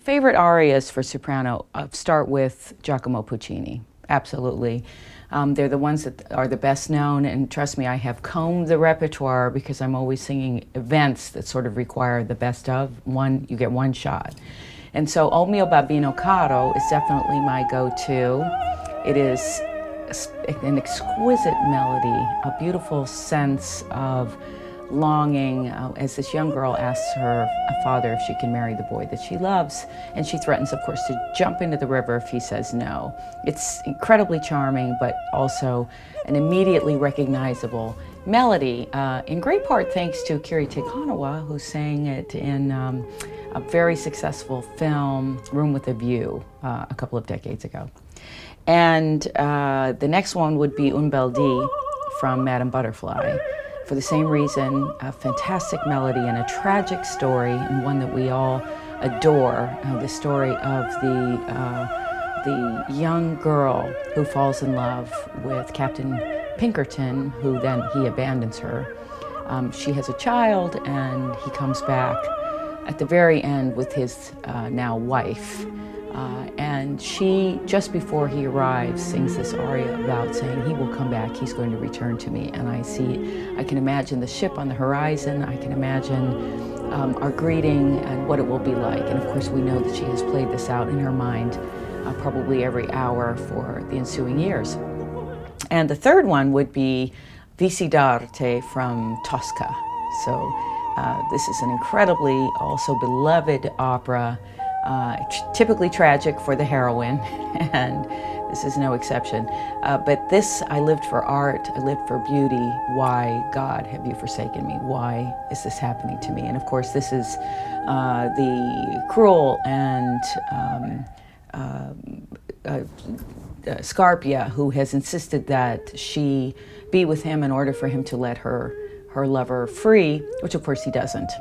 Favorite arias for soprano start with Giacomo Puccini, absolutely. They're the ones that are the best known, and trust me, I have combed the repertoire because I'm always singing events that sort of require the best of. You get one shot. And so O mio babbino caro is definitely my go-to. It is an exquisite melody, a beautiful sense of longing as this young girl asks her father if she can marry the boy that she loves, and she threatens, of course, to jump into the river if he says no. It's incredibly charming, but also an immediately recognizable melody, in great part thanks to Kirite Kanawa, who sang it in a very successful film, Room with a View, a couple of decades ago. And the next one would be Unbelled II from Madame Butterfly. For the same reason, a fantastic melody and a tragic story, and one that we all adore, the story of the young girl who falls in love with Captain Pinkerton, who then he abandons her. She has a child, and he comes back at the very end with his now wife. And she, just before he arrives, sings this aria about saying he will come back, he's going to return to me. And I can imagine the ship on the horizon, I can imagine our greeting and what it will be like. And of course we know that she has played this out in her mind probably every hour for the ensuing years. And the third one would be Venti Dante from Tosca. So this is an incredibly also beloved opera. Typically tragic for the heroine, and this is no exception. But this, I lived for art, I lived for beauty. Why, God, have you forsaken me? Why is this happening to me? And of course, this is the cruel and Scarpia, who has insisted that she be with him in order for him to let her lover free, which of course he doesn't.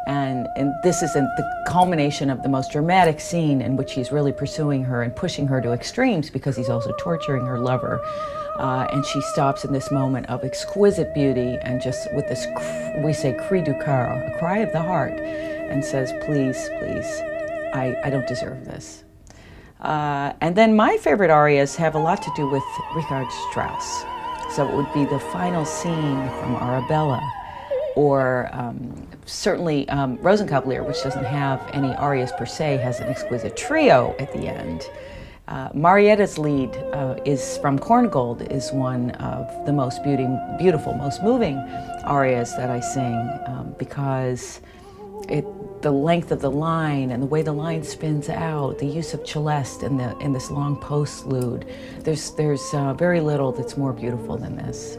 And this is the culmination of the most dramatic scene in which he's really pursuing her and pushing her to extremes because he's also torturing her lover. And she stops in this moment of exquisite beauty and just with this, we say, cri du caro, a cry of the heart, and says, please, please, I don't deserve this. And then my favorite arias have a lot to do with Richard Strauss. So it would be the final scene from Arabella, or certainly Rosenkavalier, which doesn't have any arias per se, has an exquisite trio at the end. Marietta's lead is from Korngold, is one of the most beautiful, most moving arias that I sing because the length of the line and the way the line spins out, the use of celeste in this long postlude, there's very little that's more beautiful than this.